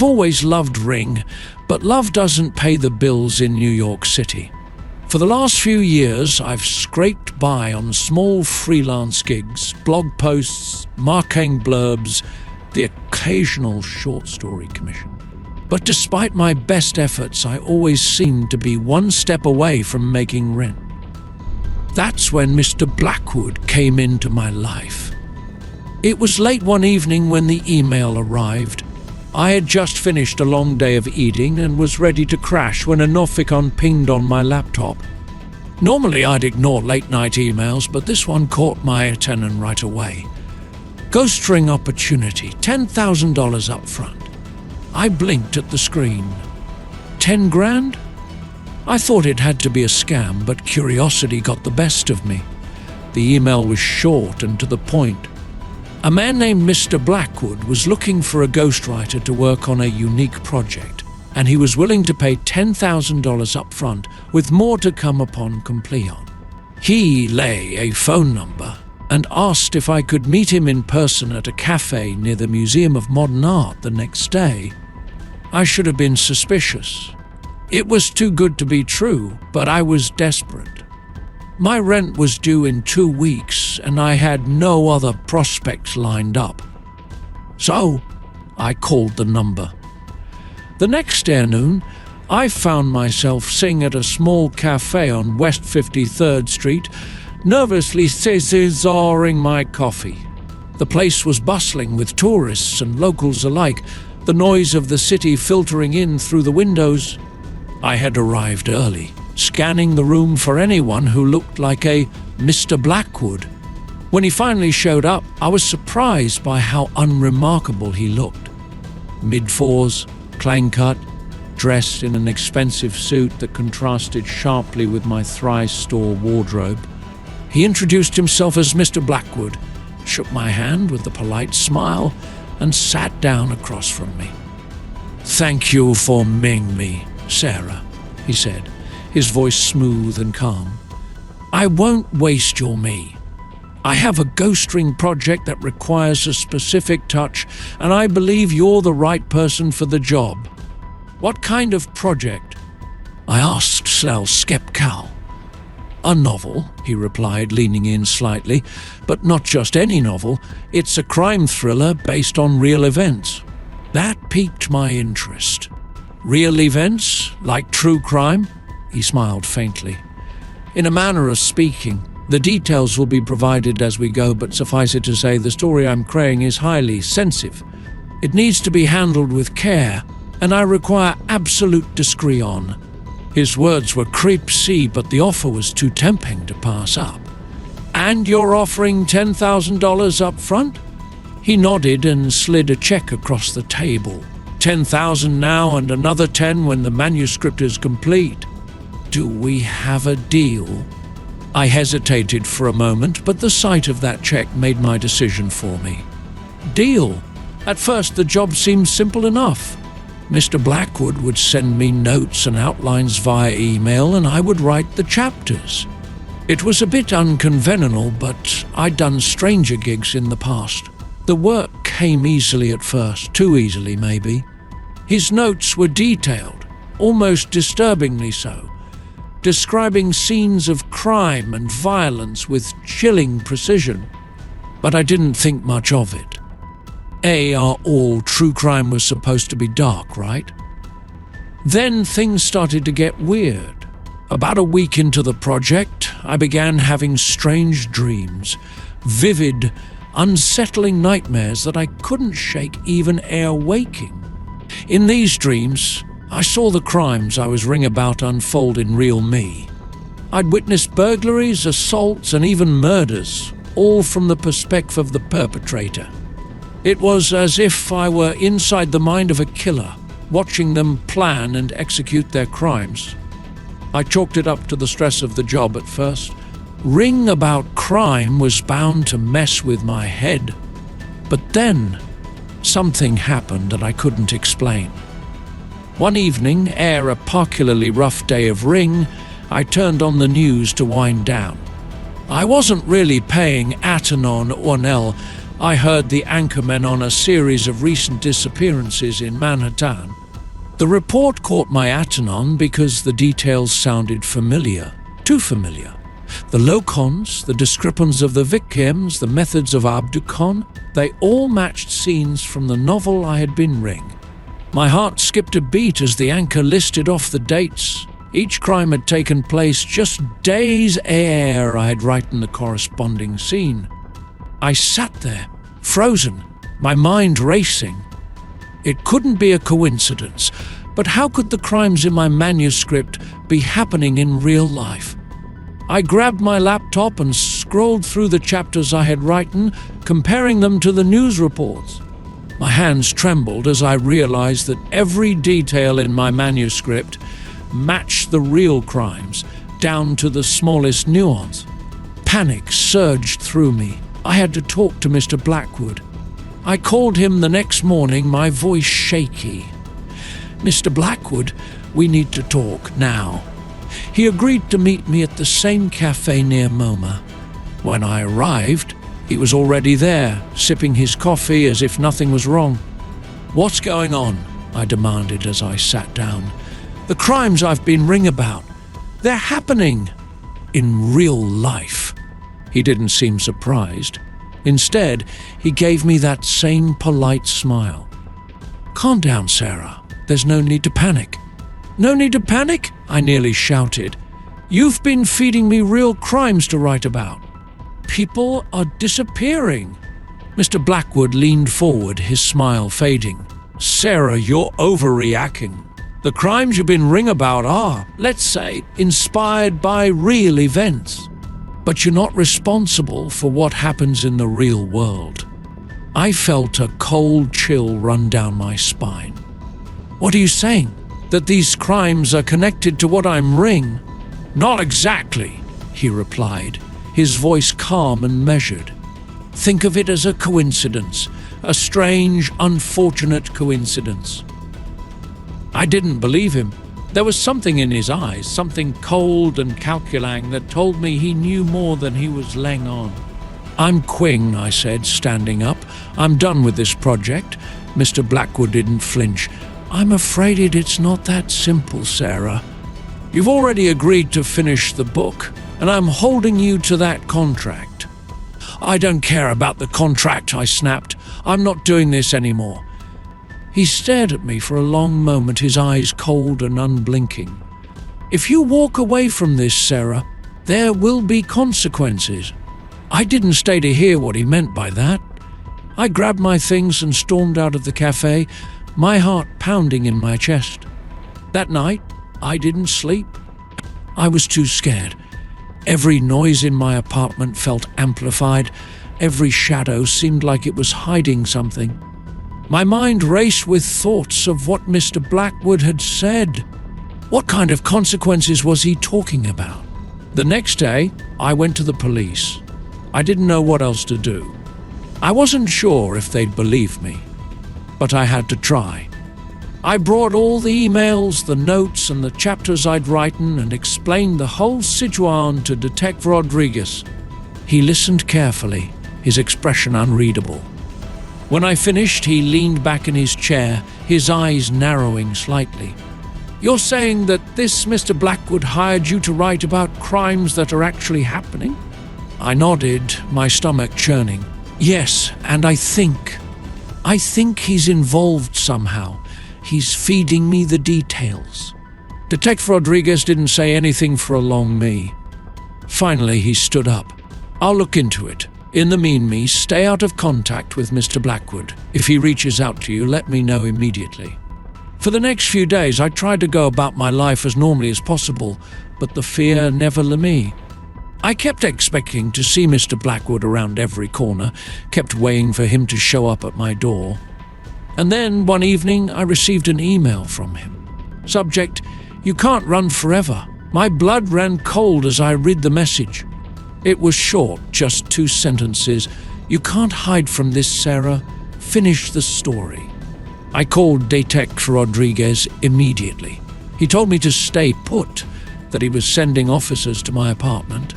I've always loved Ring, but love doesn't pay the bills in New York City. For the last few years, I've scraped by on small freelance gigs, blog posts, marquee blurbs, the occasional short story commission. But despite my best efforts, I always seemed to be one step away from making rent. That's when Mr. Blackwood came into my life. It was late one evening when the email arrived. I had just finished a long day of eating and was ready to crash when a notification pinged on my laptop. Normally I'd ignore late-night emails, but this one caught my attention right away. Ghost ring opportunity, $10,000 up front. I blinked at the screen. 10 grand? I thought it had to be a scam, but curiosity got the best of me. The email was short and to the point. A man named Mr. Blackwood was looking for a ghostwriter to work on a unique project, and he was willing to pay $10,000 up front with more to come upon completion. He lay a phone number and asked if I could meet him in person at a cafe near the Museum of Modern Art the next day. I should have been suspicious. It was too good to be true, but I was desperate. My rent was due in 2 weeks, and I had no other prospects lined up. So, I called the number. The next afternoon, I found myself sitting at a small cafe on West 53rd Street, nervously scissoring my coffee. The place was bustling with tourists and locals alike, the noise of the city filtering in through the windows. I had arrived early, scanning the room for anyone who looked like a Mr. Blackwood. When he finally showed up, I was surprised by how unremarkable he looked. Mid-fours, clean cut, dressed in an expensive suit that contrasted sharply with my thrice-store wardrobe. He introduced himself as Mr. Blackwood, shook my hand with a polite smile, and sat down across from me. "Thank you for meeting me, Sarah," he said, his voice smooth and calm. "I won't waste your me. I have a ghost ring project that requires a specific touch, and I believe you're the right person for the job." "What kind of project?" I asked, skeptical. "A novel," he replied, leaning in slightly, "but not just any novel. It's a crime thriller based on real events." That piqued my interest. "Real events? Like true crime?" He smiled faintly. "In a manner of speaking. The details will be provided as we go, but suffice it to say the story I'm creating is highly sensitive. It needs to be handled with care, and I require absolute discretion." His words were creepy, but the offer was too tempting to pass up. "And you're offering $10,000 up front?" He nodded and slid a check across the table. $10,000 now and another 10 when the manuscript is complete. "Do we have a deal?" I hesitated for a moment, but the sight of that check made my decision for me. Deal? At first the job seemed simple enough. Mr. Blackwood would send me notes and outlines via email, and I would write the chapters. It was a bit unconventional, but I'd done stranger gigs in the past. The work came easily at first, too easily maybe. His notes were detailed, almost disturbingly so, describing scenes of crime and violence with chilling precision. But I didn't think much of it. All true crime was supposed to be dark, right? Then things started to get weird. About a week into the project, I began having strange dreams, vivid, unsettling nightmares that I couldn't shake even ere waking. In these dreams, I saw the crimes I was ringing about unfold in real me. I'd witnessed burglaries, assaults, and even murders, all from the perspective of the perpetrator. It was as if I were inside the mind of a killer, watching them plan and execute their crimes. I chalked it up to the stress of the job at first. Ring about crime was bound to mess with my head. But then, something happened that I couldn't explain. One evening, ere a particularly rough day of Ring, I turned on the news to wind down. I wasn't really paying attention or I heard the anchorman on a series of recent disappearances in Manhattan. The report caught my attention because the details sounded familiar, too familiar. The locons, the descriptions of the victims, the methods of abduction, they all matched scenes from the novel I had been reading. My heart skipped a beat as the anchor listed off the dates. Each crime had taken place just days ere I had written the corresponding scene. I sat there, frozen, my mind racing. It couldn't be a coincidence, but how could the crimes in my manuscript be happening in real life? I grabbed my laptop and scrolled through the chapters I had written, comparing them to the news reports. My hands trembled as I realized that every detail in my manuscript matched the real crimes, down to the smallest nuance. Panic surged through me. I had to talk to Mr. Blackwood. I called him the next morning, my voice shaky. "Mr. Blackwood, we need to talk now." He agreed to meet me at the same cafe near MoMA. When I arrived, he was already there, sipping his coffee as if nothing was wrong. "What's going on?" I demanded as I sat down. "The crimes I've been ringing about, they're happening in real life." He didn't seem surprised. Instead, he gave me that same polite smile. "Calm down, Sarah. There's no need to panic." "No need to panic?" I nearly shouted. "You've been feeding me real crimes to write about. People are disappearing." Mr. Blackwood leaned forward, his smile fading. "Sarah, you're overreacting. The crimes you've been ringing about are, let's say, inspired by real events. But you're not responsible for what happens in the real world." I felt a cold chill run down my spine. "What are you saying? That these crimes are connected to what I'm ringing?" "Not exactly," he replied, his voice calm and measured. "Think of it as a coincidence, a strange, unfortunate coincidence." I didn't believe him. There was something in his eyes, something cold and calculating that told me he knew more than he was laying on. "I'm quitting," I said, standing up. "I'm done with this project." Mr. Blackwood didn't flinch. "I'm afraid it's not that simple, Sarah. You've already agreed to finish the book, and I'm holding you to that contract." "I don't care about the contract," I snapped. "I'm not doing this anymore." He stared at me for a long moment, his eyes cold and unblinking. "If you walk away from this, Sarah, there will be consequences." I didn't stay to hear what he meant by that. I grabbed my things and stormed out of the cafe, my heart pounding in my chest. That night, I didn't sleep. I was too scared. Every noise in my apartment felt amplified. Every shadow seemed like it was hiding something. My mind raced with thoughts of what Mr. Blackwood had said. What kind of consequences was he talking about? The next day, I went to the police. I didn't know what else to do. I wasn't sure if they'd believe me, but I had to try. I brought all the emails, the notes, and the chapters I'd written and explained the whole situation to Detective Rodriguez. He listened carefully, his expression unreadable. When I finished, he leaned back in his chair, his eyes narrowing slightly. "You're saying that this Mr. Blackwood hired you to write about crimes that are actually happening?" I nodded, my stomach churning. "Yes, and I think he's involved somehow. He's feeding me the details." Detective Rodriguez didn't say anything for a long me. Finally, he stood up. "I'll look into it. In the meantime, stay out of contact with Mr. Blackwood. If he reaches out to you, let me know immediately." For the next few days, I tried to go about my life as normally as possible, but the fear never left me. I kept expecting to see Mr. Blackwood around every corner, kept waiting for him to show up at my door. And then, one evening, I received an email from him. Subject: "You can't run forever." My blood ran cold as I read the message. It was short, just 2 sentences. "You can't hide from this, Sarah. Finish the story." I called Detective Rodriguez immediately. He told me to stay put, that he was sending officers to my apartment.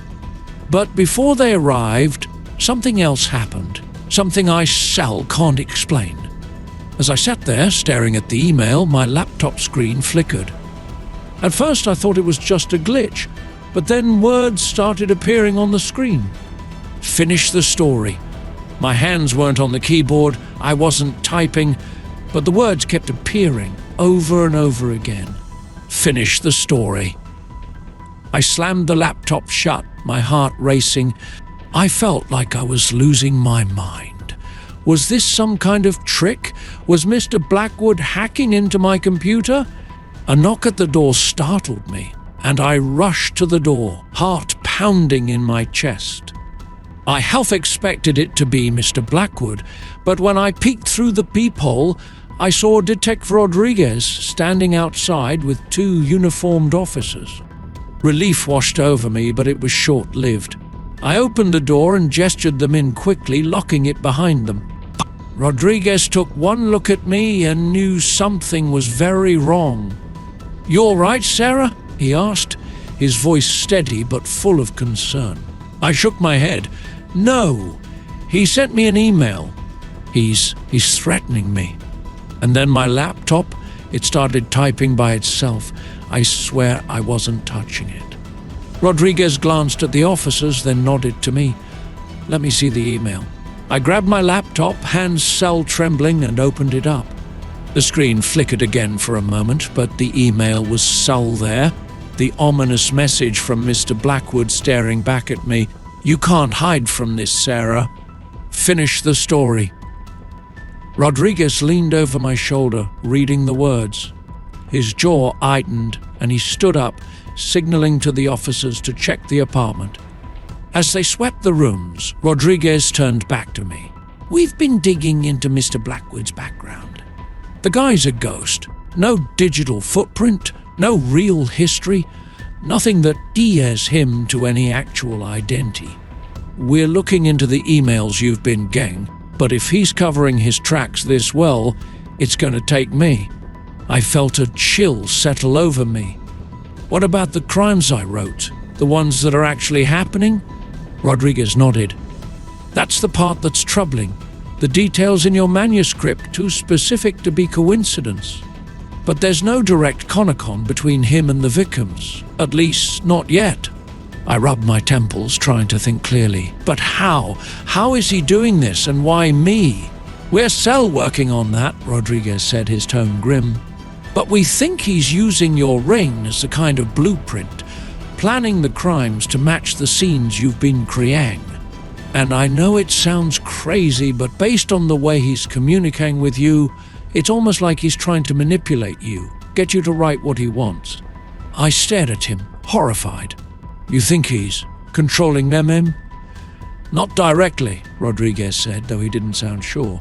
But before they arrived, something else happened. something I Sal can't explain. As I sat there staring at the email, my laptop screen flickered. At first I thought it was just a glitch, but then words started appearing on the screen. Finish the story. My hands weren't on the keyboard, I wasn't typing, but the words kept appearing over and over again. Finish the story. I slammed the laptop shut, my heart racing. I felt like I was losing my mind. Was this some kind of trick? Was Mr. Blackwood hacking into my computer? A knock at the door startled me, and I rushed to the door, heart pounding in my chest. I half expected it to be Mr. Blackwood, but when I peeked through the peephole, I saw Detective Rodriguez standing outside with 2 uniformed officers. Relief washed over me, but it was short-lived. I opened the door and gestured them in quickly, locking it behind them. Rodriguez took one look at me and knew something was very wrong. "You all right, Sarah?" he asked, his voice steady but full of concern. I shook my head. "No, he sent me an email. He's threatening me." And then my laptop, it started typing by itself. I swear I wasn't touching it. Rodriguez glanced at the officers, then nodded to me. "Let me see the email." I grabbed my laptop, hands Sal trembling, and opened it up. The screen flickered again for a moment, but the email was Sal there, the ominous message from Mr. Blackwood staring back at me. "You can't hide from this, Sarah. Finish the story." Rodriguez leaned over my shoulder, reading the words. His jaw tightened, and he stood up, signaling to the officers to check the apartment. As they swept the rooms, Rodriguez turned back to me. "We've been digging into Mr. Blackwood's background. The guy's a ghost. No digital footprint, no real history, nothing that ties him to any actual identity. We're looking into the emails you've been getting, but if he's covering his tracks this well, it's going to take me." I felt a chill settle over me. "What about the crimes I wrote? The ones that are actually happening?" Rodriguez nodded. "That's the part that's troubling. The details in your manuscript too specific to be coincidence. But there's no direct connection between him and the victims, at least not yet." I rubbed my temples, trying to think clearly. "But how? How is he doing this, and why me?" "We're still working on that," Rodriguez said, his tone grim. "But we think he's using your ring as a kind of blueprint, planning the crimes to match the scenes you've been creating. And I know it sounds crazy, but based on the way he's communicating with you, it's almost like he's trying to manipulate you, get you to write what he wants." I stared at him, horrified. "You think he's controlling them?" "Not directly," Rodriguez said, though he didn't sound sure.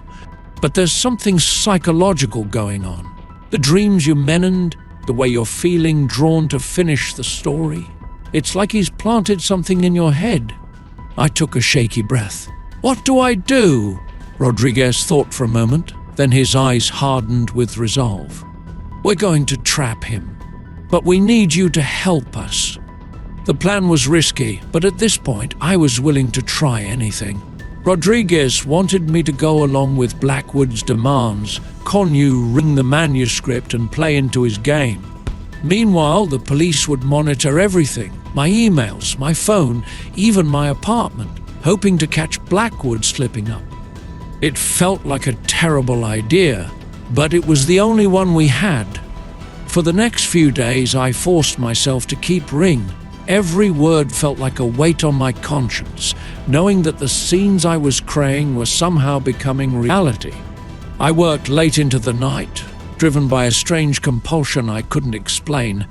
"But there's something psychological going on. The dreams you mentioned, the way you're feeling drawn to finish the story. It's like he's planted something in your head." I took a shaky breath. "What do I do?" Rodriguez thought for a moment, then his eyes hardened with resolve. "We're going to trap him, but we need you to help us." The plan was risky, but at this point I was willing to try anything. Rodriguez wanted me to go along with Blackwood's demands, con you, ring the manuscript and play into his game. Meanwhile, the police would monitor everything, my emails, my phone, even my apartment, hoping to catch Blackwood slipping up. It felt like a terrible idea, but it was the only one we had. For the next few days, I forced myself to keep ring. Every word felt like a weight on my conscience, knowing that the scenes I was creating were somehow becoming reality. I worked late into the night, driven by a strange compulsion I couldn't explain.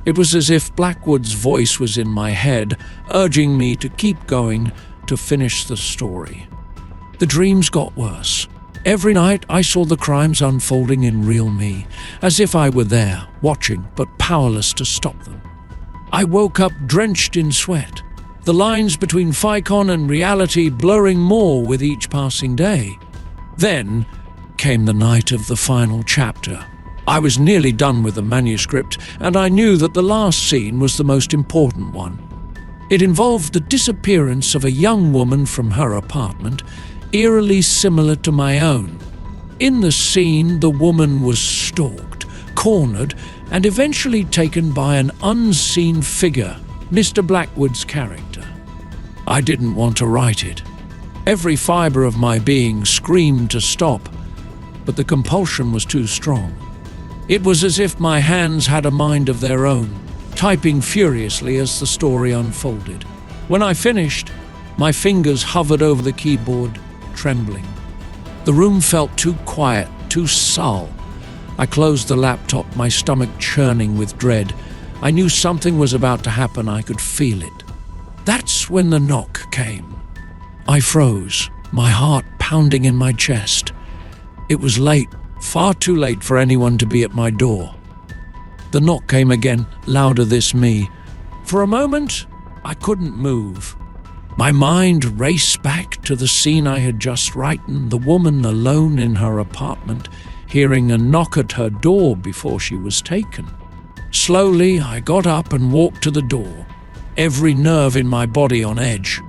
It was as if Blackwood's voice was in my head, urging me to keep going, to finish the story. The dreams got worse. Every night I saw the crimes unfolding in real me, as if I were there, watching, but powerless to stop them. I woke up drenched in sweat, the lines between ficon and reality blurring more with each passing day. Then came the night of the final chapter. I was nearly done with the manuscript, and I knew that the last scene was the most important one. It involved the disappearance of a young woman from her apartment, eerily similar to my own. In the scene, the woman was stalked, cornered, and eventually taken by an unseen figure, Mr. Blackwood's character. I didn't want to write it. Every fibre of my being screamed to stop, but the compulsion was too strong. It was as if my hands had a mind of their own, typing furiously as the story unfolded. When I finished, my fingers hovered over the keyboard, trembling. The room felt too quiet, too dull. I closed the laptop, my stomach churning with dread. I knew something was about to happen. I could feel it. That's when the knock came. I froze, my heart pounding in my chest. It was late, far too late for anyone to be at my door. The knock came again, louder this me. For a moment, I couldn't move. My mind raced back to the scene I had just written, the woman alone in her apartment, hearing a knock at her door before she was taken. Slowly, I got up and walked to the door, every nerve in my body on edge.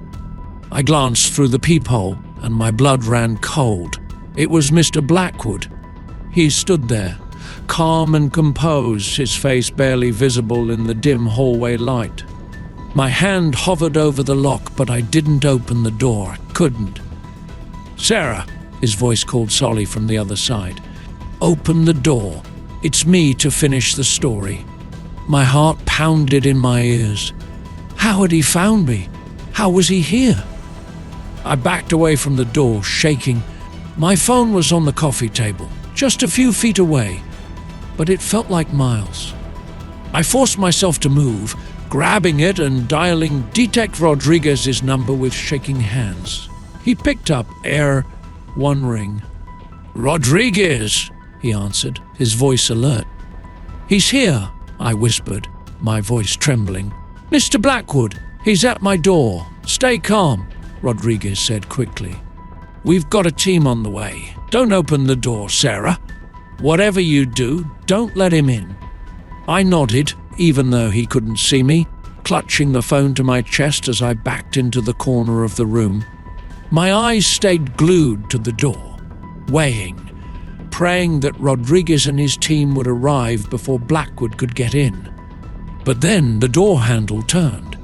I glanced through the peephole, and my blood ran cold. It was Mr. Blackwood. He stood there, calm and composed, his face barely visible in the dim hallway light. My hand hovered over the lock, but I didn't open the door. I couldn't. "Sarah," his voice called softly from the other side. "Open the door. It's me to finish the story." My heart pounded in my ears. How had he found me? How was he here? I backed away from the door, shaking. My phone was on the coffee table, just a few feet away, but it felt like miles. I forced myself to move, grabbing it and dialing Detective Rodriguez's number with shaking hands. He picked up one ring. "Rodriguez," he answered, his voice alert. "He's here," I whispered, my voice trembling. "Mr. Blackwood, he's at my door. Stay calm," Rodriguez said quickly. "We've got a team on the way. Don't open the door, Sarah. Whatever you do, don't let him in." I nodded, even though he couldn't see me, clutching the phone to my chest as I backed into the corner of the room. My eyes stayed glued to the door, weighing, praying that Rodriguez and his team would arrive before Blackwood could get in. But then the door handle turned.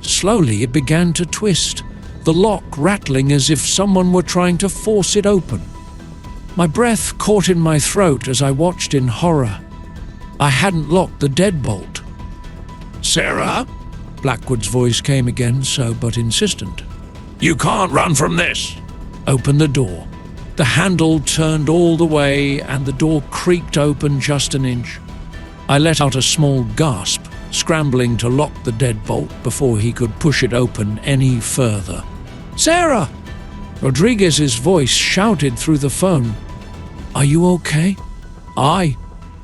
Slowly it began to twist, the lock rattling as if someone were trying to force it open. My breath caught in my throat as I watched in horror. I hadn't locked the deadbolt. "Sarah?" Blackwood's voice came again, slow but insistent. "You can't run from this." "Open the door." The handle turned all the way and the door creaked open just an inch. I let out a small gasp, scrambling to lock the deadbolt before he could push it open any further. "Sarah!" Rodriguez's voice shouted through the phone. "Are you okay?" I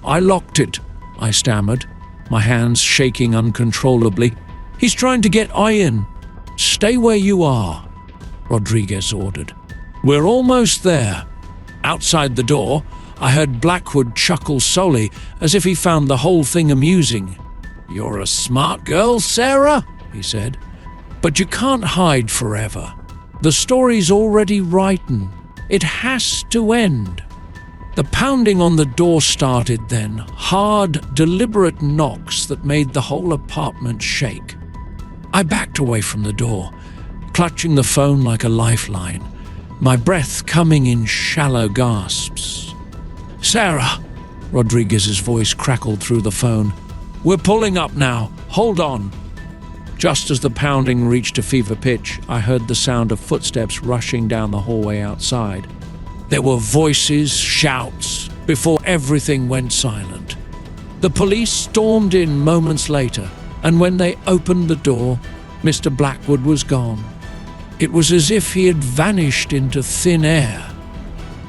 locked it," I stammered, my hands shaking uncontrollably. "He's trying to get in." "Stay where you are," Rodriguez ordered. "We're almost there." Outside the door, I heard Blackwood chuckle softly, as if he found the whole thing amusing. "You're a smart girl, Sarah," he said. "But you can't hide forever. The story's already written. It has to end." The pounding on the door started then, hard, deliberate knocks that made the whole apartment shake. I backed away from the door, clutching the phone like a lifeline, my breath coming in shallow gasps. "Sarah!" Rodriguez's voice crackled through the phone. "We're pulling up now. Hold on." Just as the pounding reached a fever pitch, I heard the sound of footsteps rushing down the hallway outside. There were voices, shouts, before everything went silent. The police stormed in moments later, and when they opened the door, Mr. Blackwood was gone. It was as if he had vanished into thin air.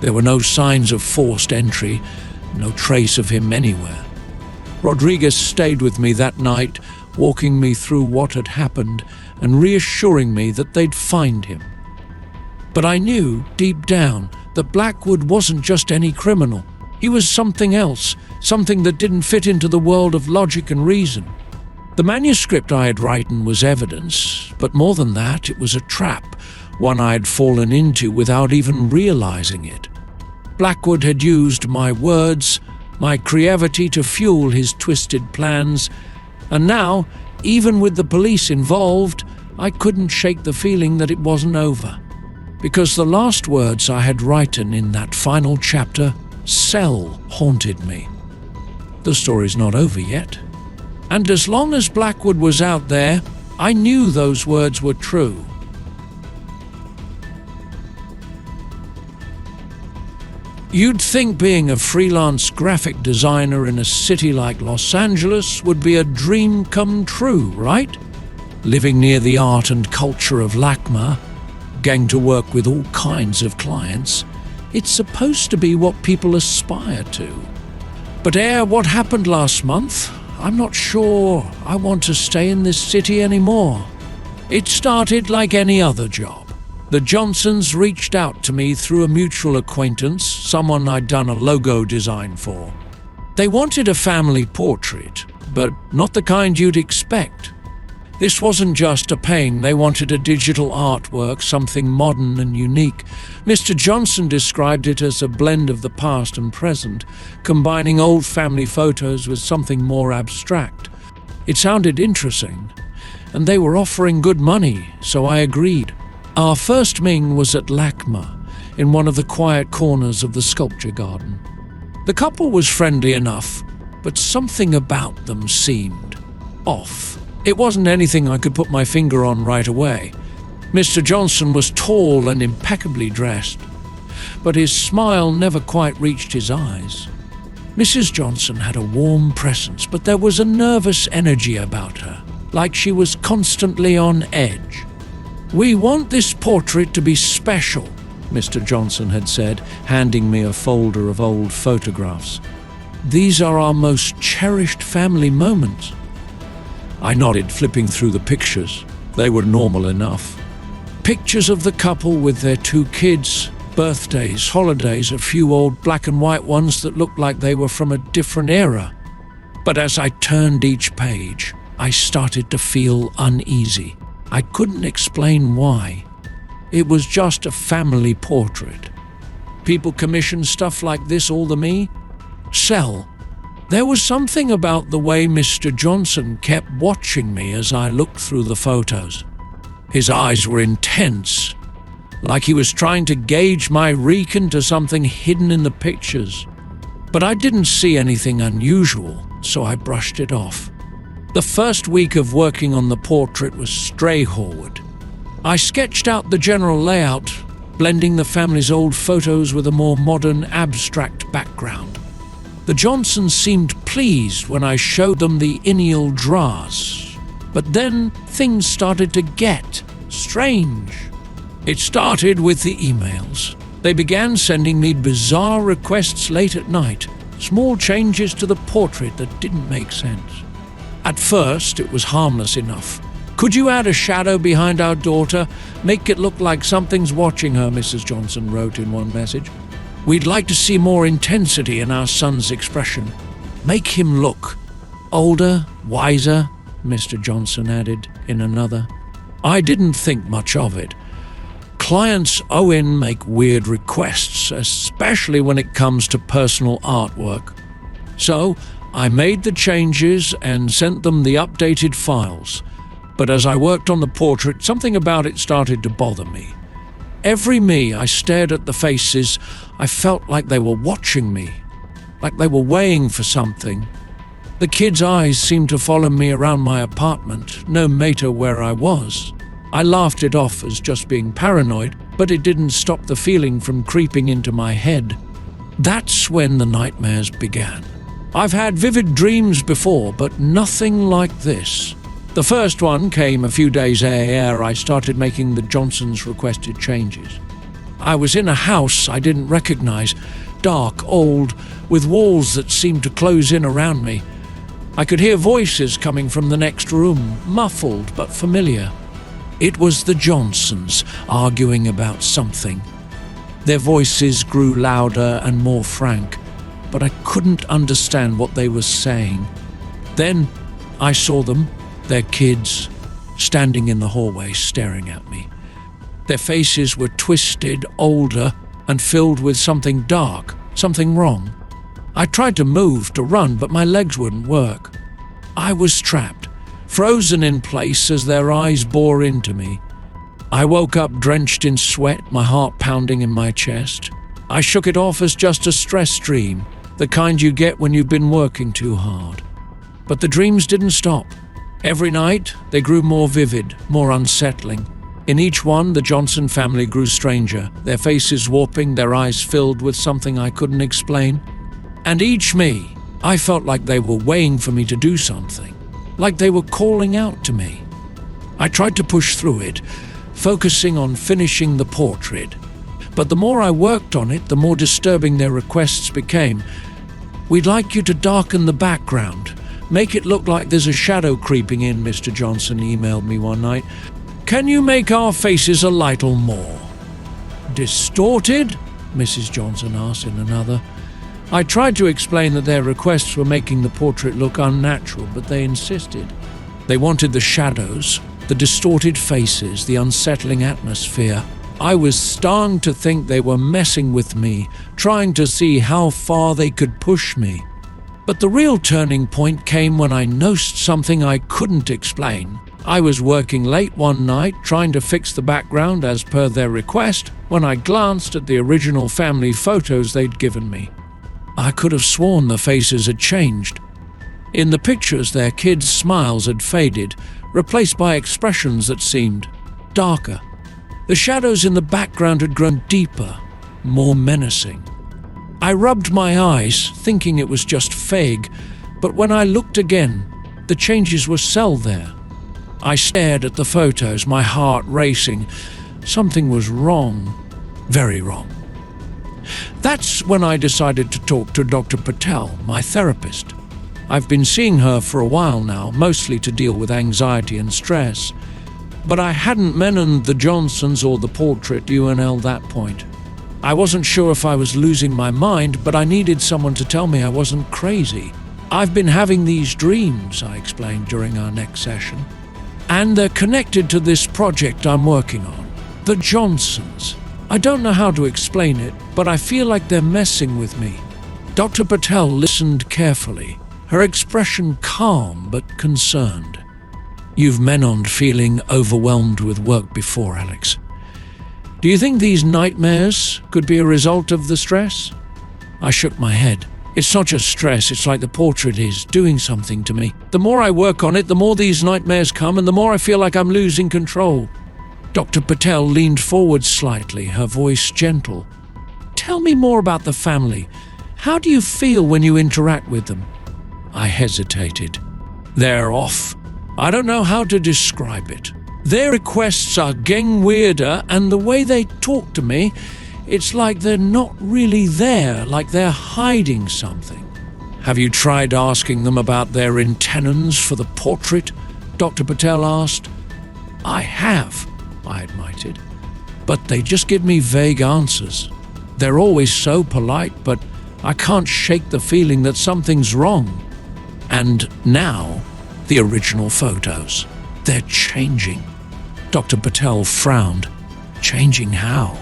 There were no signs of forced entry, no trace of him anywhere. Rodriguez stayed with me that night, walking me through what had happened and reassuring me that they'd find him. But I knew, deep down, that Blackwood wasn't just any criminal. He was something else, something that didn't fit into the world of logic and reason. The manuscript I had written was evidence, but more than that, it was a trap, one I had fallen into without even realizing it. Blackwood had used my words, my creativity to fuel his twisted plans, and now, even with the police involved, I couldn't shake the feeling that it wasn't over. Because the last words I had written in that final chapter, "cell," haunted me. The story's not over yet. And as long as Blackwood was out there, I knew those words were true. You'd think being a freelance graphic designer in a city like Los Angeles would be a dream come true, right? Living near the art and culture of LACMA, getting to work with all kinds of clients, it's supposed to be what people aspire to. But what happened last month, I'm not sure I want to stay in this city anymore. It started like any other job. The Johnsons reached out to me through a mutual acquaintance, someone I'd done a logo design for. They wanted a family portrait, but not the kind you'd expect. This wasn't just a pain, they wanted a digital artwork, something modern and unique. Mr. Johnson described it as a blend of the past and present, combining old family photos with something more abstract. It sounded interesting, and they were offering good money, so I agreed. Our first meeting was at LACMA, in one of the quiet corners of the sculpture garden. The couple was friendly enough, but something about them seemed off. It wasn't anything I could put my finger on right away. Mr. Johnson was tall and impeccably dressed, but his smile never quite reached his eyes. Mrs. Johnson had a warm presence, but there was a nervous energy about her, like she was constantly on edge. "We want this portrait to be special," Mr. Johnson had said, handing me a folder of old photographs. "These are our most cherished family moments." I nodded, flipping through the pictures. They were normal enough. Pictures of the couple with their 2 kids, birthdays, holidays, a few old black and white ones that looked like they were from a different era. But as I turned each page, I started to feel uneasy. I couldn't explain why. It was just a family portrait. People commission stuff like this all to me? Sell. There was something about the way Mr. Johnson kept watching me as I looked through the photos. His eyes were intense, like he was trying to gauge my reek into something hidden in the pictures. But I didn't see anything unusual, so I brushed it off. The first week of working on the portrait was straightforward. I sketched out the general layout, blending the family's old photos with a more modern, abstract background. The Johnsons seemed pleased when I showed them the initial drafts, but then things started to get strange. It started with the emails. They began sending me bizarre requests late at night, small changes to the portrait that didn't make sense. At first, it was harmless enough. "Could you add a shadow behind our daughter? Make it look like something's watching her," Mrs. Johnson wrote in one message. "We'd like to see more intensity in our son's expression. Make him look older, wiser," Mr. Johnson added in another. I didn't think much of it. Clients make weird requests, especially when it comes to personal artwork. So I made the changes and sent them the updated files. But as I worked on the portrait, something about it started to bother me. Every I stared at the faces, I felt like they were watching me, like they were weighing for something. The kids' eyes seemed to follow me around my apartment, no matter where I was. I laughed it off as just being paranoid, but it didn't stop the feeling from creeping into my head. That's when the nightmares began. I've had vivid dreams before, but nothing like this. The first one came a few days after I started making the Johnsons' requested changes. I was in a house I didn't recognize, dark, old, with walls that seemed to close in around me. I could hear voices coming from the next room, muffled but familiar. It was the Johnsons arguing about something. Their voices grew louder and more frank, but I couldn't understand what they were saying. Then I saw them, their kids, standing in the hallway staring at me. Their faces were twisted, older, and filled with something dark, something wrong. I tried to move, to run, but my legs wouldn't work. I was trapped, frozen in place as their eyes bore into me. I woke up drenched in sweat, my heart pounding in my chest. I shook it off as just a stress dream, the kind you get when you've been working too hard. But the dreams didn't stop. Every night, they grew more vivid, more unsettling. In each one, the Johnson family grew stranger, their faces warping, their eyes filled with something I couldn't explain. And each me, I felt like they were waiting for me to do something, like they were calling out to me. I tried to push through it, focusing on finishing the portrait. But the more I worked on it, the more disturbing their requests became. "We'd like you to darken the background. Make it look like there's a shadow creeping in," Mr. Johnson emailed me one night. "Can you make our faces a little more distorted?" Mrs. Johnson asked in another. I tried to explain that their requests were making the portrait look unnatural, but they insisted. They wanted the shadows, the distorted faces, the unsettling atmosphere. I was starting to think they were messing with me, trying to see how far they could push me. But the real turning point came when I noticed something I couldn't explain. I was working late one night, trying to fix the background as per their request, when I glanced at the original family photos they'd given me. I could have sworn the faces had changed. In the pictures, their kids' smiles had faded, replaced by expressions that seemed darker. The shadows in the background had grown deeper, more menacing. I rubbed my eyes, thinking it was just fake, but when I looked again, the changes were still there. I stared at the photos, my heart racing. Something was wrong, very wrong. That's when I decided to talk to Dr. Patel, my therapist. I've been seeing her for a while now, mostly to deal with anxiety and stress. But I hadn't mentioned the Johnsons or the portrait UNL that point. I wasn't sure if I was losing my mind, but I needed someone to tell me I wasn't crazy. "I've been having these dreams," I explained during our next session. "And they're connected to this project I'm working on. The Johnsons. I don't know how to explain it, but I feel like they're messing with me." Dr. Patel listened carefully, her expression calm but concerned. "You've mentioned feeling overwhelmed with work before, Alex. Do you think these nightmares could be a result of the stress?" I shook my head. "It's not just stress, it's like the portrait is doing something to me. The more I work on it, the more these nightmares come, and the more I feel like I'm losing control." Dr. Patel leaned forward slightly, her voice gentle. "Tell me more about the family. How do you feel when you interact with them?" I hesitated. "They're off. I don't know how to describe it. Their requests are getting weirder, and the way they talk to me, it's like they're not really there, like they're hiding something." "Have you tried asking them about their intentions for the portrait?" Dr. Patel asked. "I have," I admitted, "but they just give me vague answers. They're always so polite, but I can't shake the feeling that something's wrong. And now, the original photos. They're changing." Dr. Patel frowned. "Changing how?"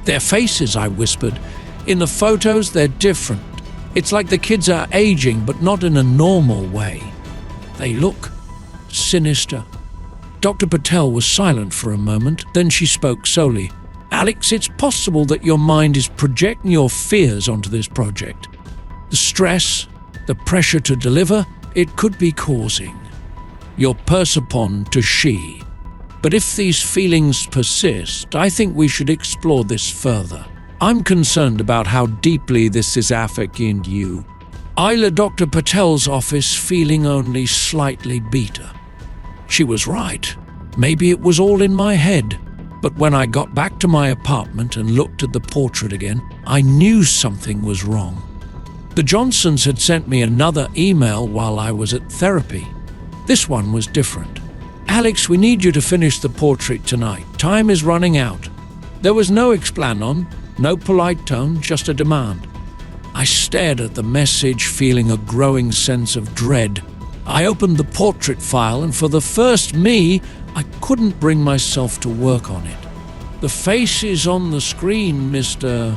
"Their faces," I whispered. "In the photos, they're different. It's like the kids are aging, but not in a normal way. They look sinister." Dr. Patel was silent for a moment, then she spoke slowly. "Alex, it's possible that your mind is projecting your fears onto this project. The stress, the pressure to deliver, it could be causing your person to she. But if these feelings persist, I think we should explore this further. I'm concerned about how deeply this is affecting you." I left Dr. Patel's office feeling only slightly better. She was right. Maybe it was all in my head. But when I got back to my apartment and looked at the portrait again, I knew something was wrong. The Johnsons had sent me another email while I was at therapy. This one was different. "Alex, we need you to finish the portrait tonight. Time is running out." There was no explanation, no polite tone, just a demand. I stared at the message, feeling a growing sense of dread. I opened the portrait file, and for the first me, I couldn't bring myself to work on it. The faces on the screen, Mr.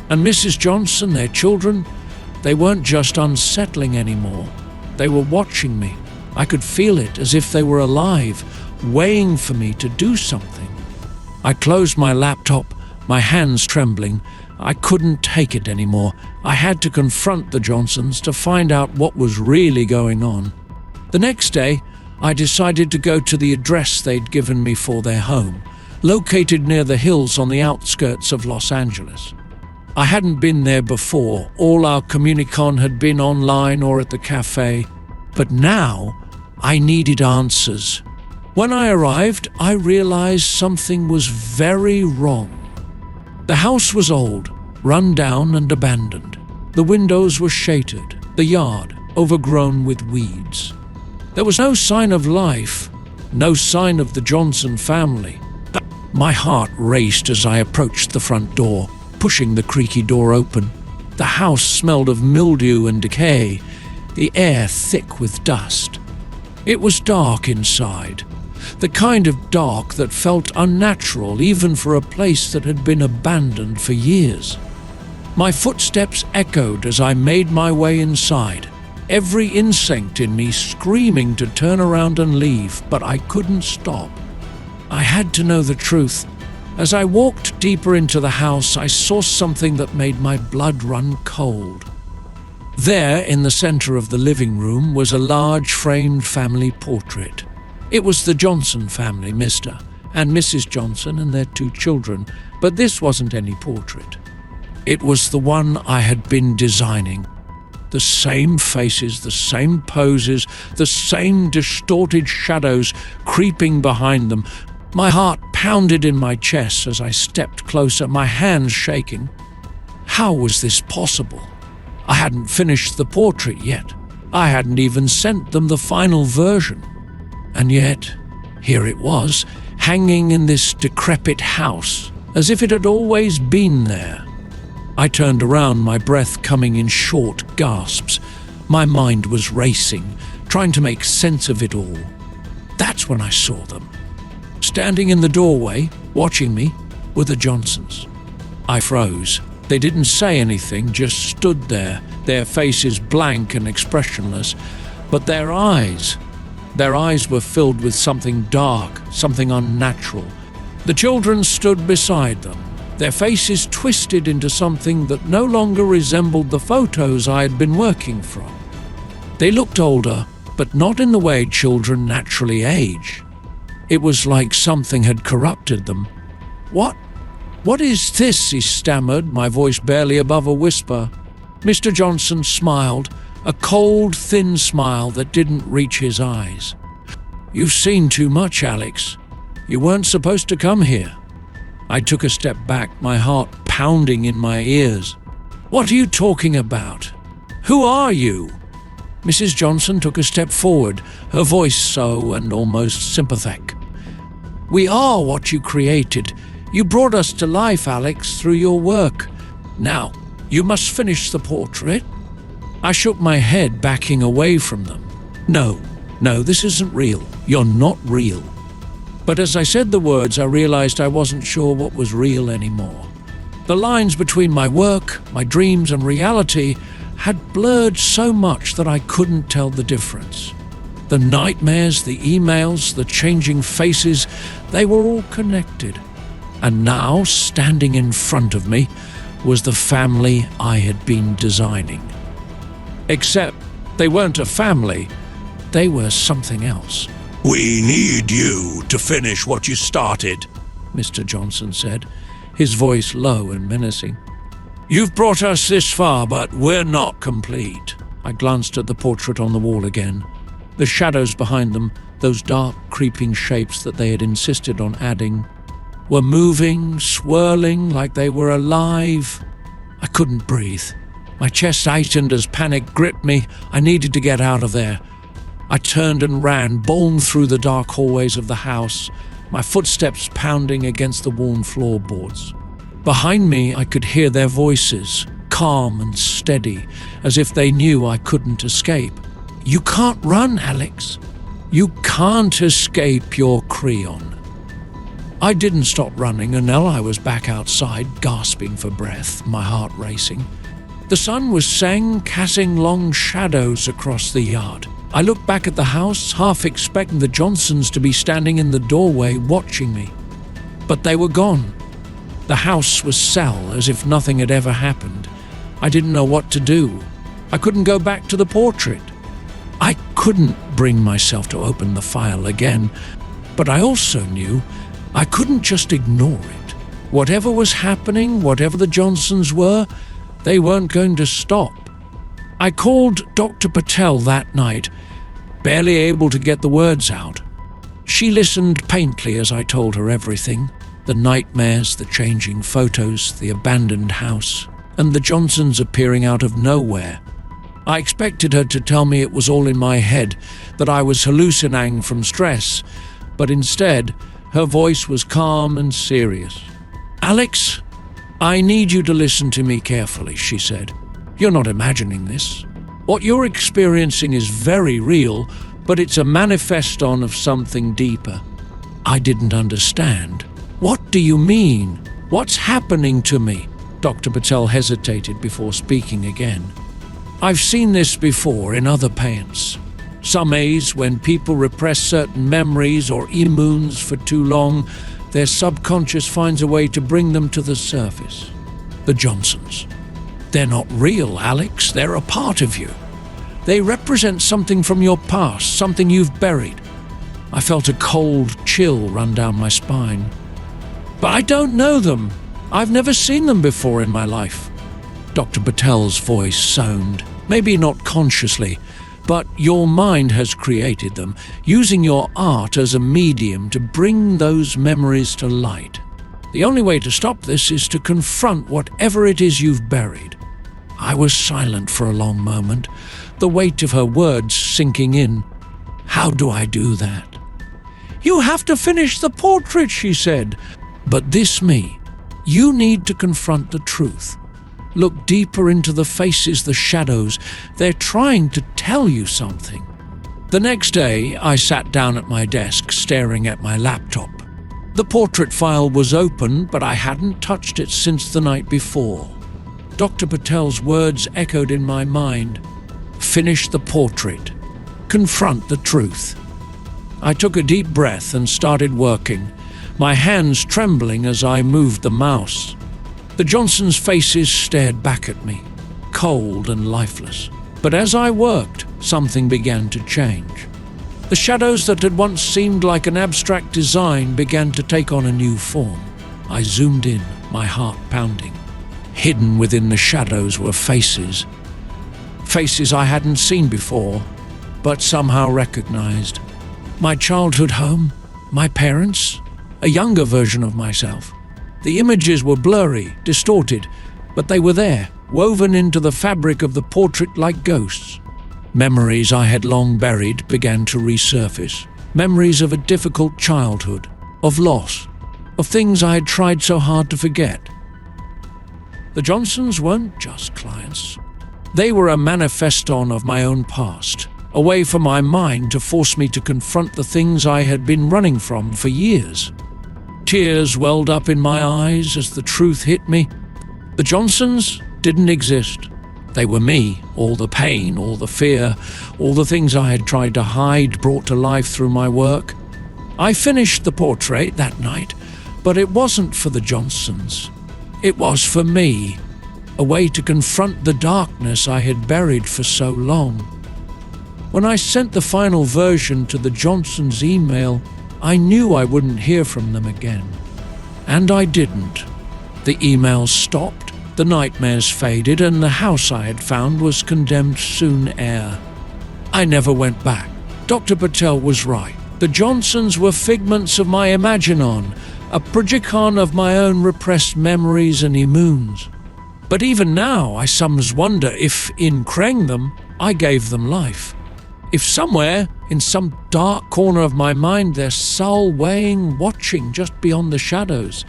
and Mrs. Johnson, their children, they weren't just unsettling anymore. They were watching me. I could feel it, as if they were alive, waiting for me to do something. I closed my laptop, my hands trembling. I couldn't take it anymore. I had to confront the Johnsons to find out what was really going on. The next day, I decided to go to the address they'd given me for their home, located near the hills on the outskirts of Los Angeles. I hadn't been there before. All our communicon had been online or at the cafe. But now, I needed answers. When I arrived, I realized something was very wrong. The house was old, run down and abandoned. The windows were shattered, the yard overgrown with weeds. There was no sign of life, no sign of the Johnson family. My heart raced as I approached the front door, pushing the creaky door open. The house smelled of mildew and decay, the air thick with dust. It was dark inside, the kind of dark that felt unnatural even for a place that had been abandoned for years. My footsteps echoed as I made my way inside, every instinct in me screaming to turn around and leave, but I couldn't stop. I had to know the truth. As I walked deeper into the house, I saw something that made my blood run cold. There, in the center of the living room, was a large framed family portrait. It was the Johnson family, Mr. and Mrs. Johnson and their 2 children, but this wasn't any portrait. It was the one I had been designing. The same faces, the same poses, the same distorted shadows creeping behind them. My heart pounded in my chest as I stepped closer, my hands shaking. How was this possible? I hadn't finished the portrait yet. I hadn't even sent them the final version. And yet, here it was, hanging in this decrepit house, as if it had always been there. I turned around, my breath coming in short gasps. My mind was racing, trying to make sense of it all. That's when I saw them. Standing in the doorway, watching me, were the Johnsons. I froze. They didn't say anything, just stood there, their faces blank and expressionless. But their eyes were filled with something dark, something unnatural. The children stood beside them, their faces twisted into something that no longer resembled the photos I had been working from. They looked older, but not in the way children naturally age. It was like something had corrupted them. What is this?" he stammered, my voice barely above a whisper. Mr. Johnson smiled, a cold, thin smile that didn't reach his eyes. "You've seen too much, Alex. You weren't supposed to come here." I took a step back, my heart pounding in my ears. "What are you talking about? Who are you?" Mrs. Johnson took a step forward, her voice slow and almost sympathetic. "We are what you created. You brought us to life, Alex, through your work. Now, you must finish the portrait." I shook my head, backing away from them. No, this isn't real. You're not real." But as I said the words, I realized I wasn't sure what was real anymore. The lines between my work, my dreams, and reality had blurred so much that I couldn't tell the difference. The nightmares, the emails, the changing faces, they were all connected. And now, standing in front of me, was the family I had been designing. Except they weren't a family, they were something else. "We need you to finish what you started," Mr. Johnson said, his voice low and menacing. "You've brought us this far, but we're not complete." I glanced at the portrait on the wall again. The shadows behind them, those dark, creeping shapes that they had insisted on adding, were moving, swirling like they were alive. I couldn't breathe. My chest tightened as panic gripped me. I needed to get out of there. I turned and ran, bowling through the dark hallways of the house, my footsteps pounding against the worn floorboards. Behind me, I could hear their voices, calm and steady, as if they knew I couldn't escape. "You can't run, Alex. You can't escape your Creon." I didn't stop running until I was back outside, gasping for breath, my heart racing. The sun was setting, casting long shadows across the yard. I looked back at the house, half expecting the Johnsons to be standing in the doorway watching me. But they were gone. The house was still, as if nothing had ever happened. I didn't know what to do. I couldn't go back to the portrait. I couldn't bring myself to open the file again, but I also knew I couldn't just ignore it. Whatever was happening, whatever the Johnsons were, they weren't going to stop. I called Dr. Patel that night, barely able to get the words out. She listened painfully as I told her everything. The nightmares, the changing photos, the abandoned house, and the Johnsons appearing out of nowhere. I expected her to tell me it was all in my head, that I was hallucinating from stress, but instead, her voice was calm and serious. "Alex, I need you to listen to me carefully," she said. "You're not imagining this. What you're experiencing is very real, but it's a manifestation of something deeper." I didn't understand. "What do you mean? What's happening to me?" Dr. Patel hesitated before speaking again. "I've seen this before in other patients. Some days, when people repress certain memories or emotions for too long, their subconscious finds a way to bring them to the surface. The Johnsons. They're not real, Alex. They're a part of you. They represent something from your past, something you've buried." I felt a cold chill run down my spine. "But I don't know them. I've never seen them before in my life." Dr. Patel's voice sounded, maybe not consciously, but your mind has created them, using your art as a medium to bring those memories to light. The only way to stop this is to confront whatever it is you've buried. I was silent for a long moment, the weight of her words sinking in. How do I do that? "You have to finish the portrait," she said. "But this me, you need to confront the truth. Look deeper into the faces, the shadows. They're trying to tell you something." The next day, I sat down at my desk, staring at my laptop. The portrait file was open, but I hadn't touched it since the night before. Dr. Patel's words echoed in my mind. Finish the portrait. Confront the truth. I took a deep breath and started working, my hands trembling as I moved the mouse. The Johnsons' faces stared back at me, cold and lifeless. But as I worked, something began to change. The shadows that had once seemed like an abstract design began to take on a new form. I zoomed in, my heart pounding. Hidden within the shadows were faces. Faces I hadn't seen before, but somehow recognized. My childhood home, my parents, a younger version of myself. The images were blurry, distorted, but they were there, woven into the fabric of the portrait like ghosts. Memories I had long buried began to resurface. Memories of a difficult childhood, of loss, of things I had tried so hard to forget. The Johnsons weren't just clients. They were a manifestation of my own past, a way for my mind to force me to confront the things I had been running from for years. Tears welled up in my eyes as the truth hit me. The Johnsons didn't exist. They were me, all the pain, all the fear, all the things I had tried to hide brought to life through my work. I finished the portrait that night, but it wasn't for the Johnsons. It was for me, a way to confront the darkness I had buried for so long. When I sent the final version to the Johnsons' email, I knew I wouldn't hear from them again. And I didn't. The emails stopped, the nightmares faded, and the house I had found was condemned soon ere. I never went back. Dr. Patel was right. The Johnsons were figments of my imaginon, a projection of my own repressed memories and emotions. But even now, I sometimes wonder if, in creating them, I gave them life. If somewhere, in some dark corner of my mind, there's soul weighing, watching just beyond the shadows.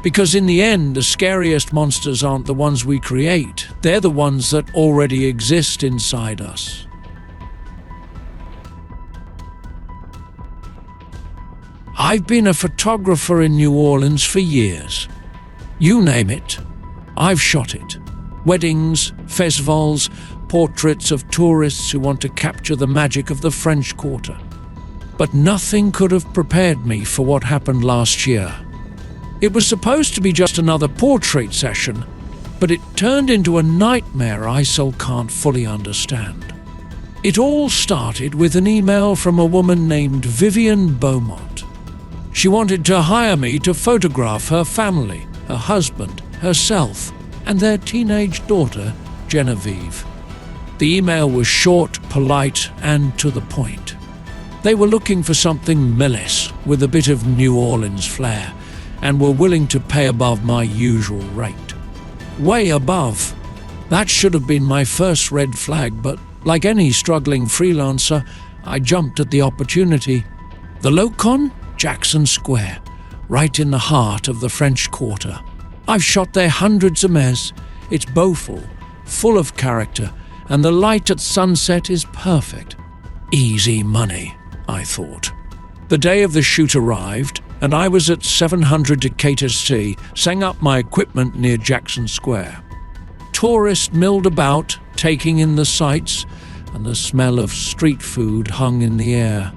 Because in the end, the scariest monsters aren't the ones we create. They're the ones that already exist inside us. I've been a photographer in New Orleans for years. You name it, I've shot it. Weddings, festivals, portraits of tourists who want to capture the magic of the French Quarter. But nothing could have prepared me for what happened last year. It was supposed to be just another portrait session, but it turned into a nightmare I still can't fully understand. It all started with an email from a woman named Vivian Beaumont. She wanted to hire me to photograph her family, her husband, herself, and their teenage daughter, Genevieve. The email was short, polite, and to the point. They were looking for something Millis with a bit of New Orleans flair, and were willing to pay above my usual rate. Way above. That should have been my first red flag, but like any struggling freelancer, I jumped at the opportunity. The locon? Jackson Square, right in the heart of the French Quarter. I've shot there hundreds of mes. It's beautiful, full of character, and the light at sunset is perfect. Easy money, I thought. The day of the shoot arrived, and I was at 700 Decatur C, setting up my equipment near Jackson Square. Tourists milled about, taking in the sights, and the smell of street food hung in the air.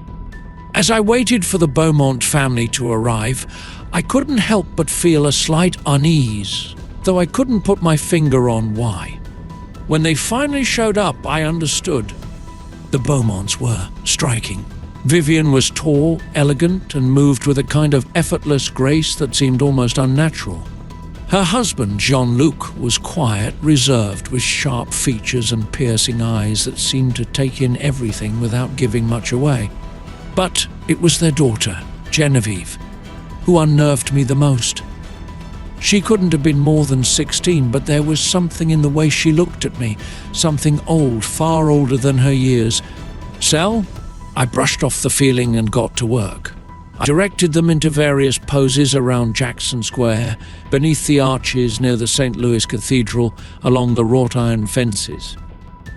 As I waited for the Beaumont family to arrive, I couldn't help but feel a slight unease, though I couldn't put my finger on why. When they finally showed up, I understood. The Beaumonts were striking. Vivian was tall, elegant, and moved with a kind of effortless grace that seemed almost unnatural. Her husband, Jean-Luc, was quiet, reserved, with sharp features and piercing eyes that seemed to take in everything without giving much away. But it was their daughter, Genevieve, who unnerved me the most. She couldn't have been more than 16, but there was something in the way she looked at me, something old, far older than her years. "Sel?" I brushed off the feeling and got to work. I directed them into various poses around Jackson Square, beneath the arches near the St. Louis Cathedral, along the wrought iron fences.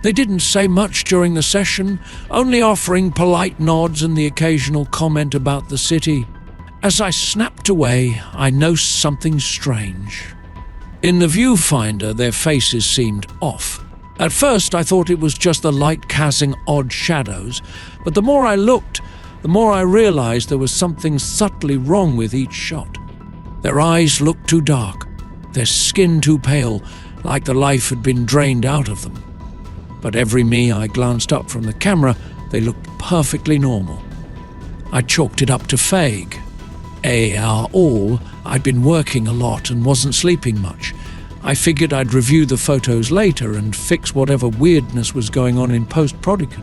They didn't say much during the session, only offering polite nods and the occasional comment about the city. As I snapped away, I noticed something strange. In the viewfinder, their faces seemed off. At first, I thought it was just the light casting odd shadows, but the more I looked, the more I realized there was something subtly wrong with each shot. Their eyes looked too dark, their skin too pale, like the life had been drained out of them. But every me I glanced up from the camera, they looked perfectly normal. I chalked it up to fake. I'd been working a lot and wasn't sleeping much. I figured I'd review the photos later and fix whatever weirdness was going on in post-production.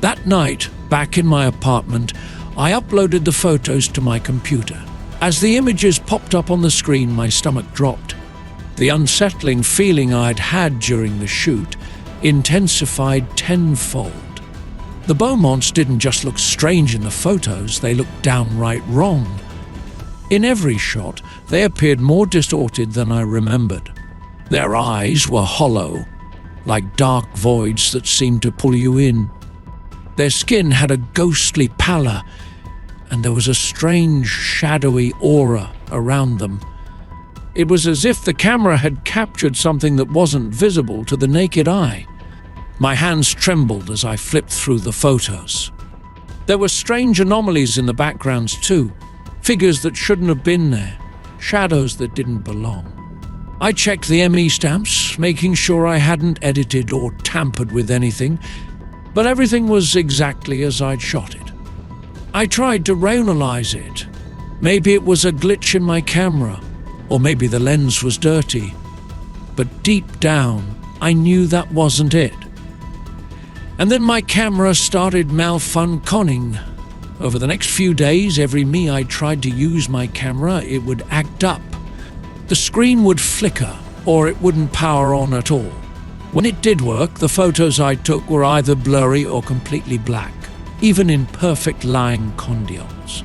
That night, back in my apartment, I uploaded the photos to my computer. As the images popped up on the screen, my stomach dropped. The unsettling feeling I'd had during the shoot intensified tenfold. The Beaumonts didn't just look strange in the photos, they looked downright wrong. In every shot, they appeared more distorted than I remembered. Their eyes were hollow, like dark voids that seemed to pull you in. Their skin had a ghostly pallor, and there was a strange, shadowy aura around them. It was as if the camera had captured something that wasn't visible to the naked eye. My hands trembled as I flipped through the photos. There were strange anomalies in the backgrounds too, figures that shouldn't have been there, shadows that didn't belong. I checked the ME stamps, making sure I hadn't edited or tampered with anything, but everything was exactly as I'd shot it. I tried to rationalize it. Maybe it was a glitch in my camera, or maybe the lens was dirty. But deep down, I knew that wasn't it. And then my camera started malfunctioning. Over the next few days, every me I tried to use my camera, it would act up. The screen would flicker, or it wouldn't power on at all. When it did work, the photos I took were either blurry or completely black, even in perfect line conditions.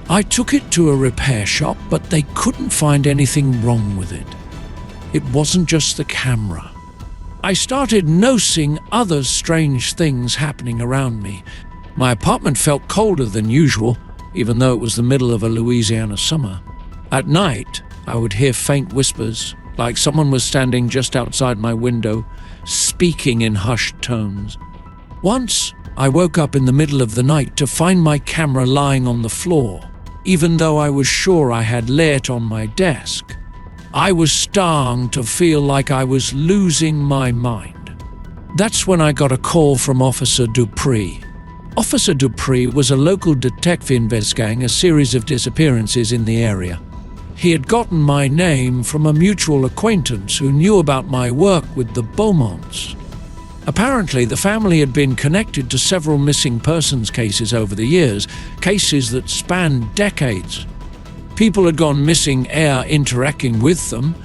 I took it to a repair shop, but they couldn't find anything wrong with it. It wasn't just the camera. I started noticing other strange things happening around me. My apartment felt colder than usual. even though it was the middle of a Louisiana summer. At night, I would hear faint whispers, like someone was standing just outside my window, speaking in hushed tones. Once, I woke up in the middle of the night to find my camera lying on the floor, even though I was sure I had lay it on my desk. I was starting to feel like I was losing my mind. That's when I got a call from Officer Dupree. Officer Dupree was a local detective investigating a series of disappearances in the area. He had gotten my name from a mutual acquaintance who knew about my work with the Beaumonts. Apparently, the family had been connected to several missing persons cases over the years, cases that spanned decades. People had gone missing air interacting with them,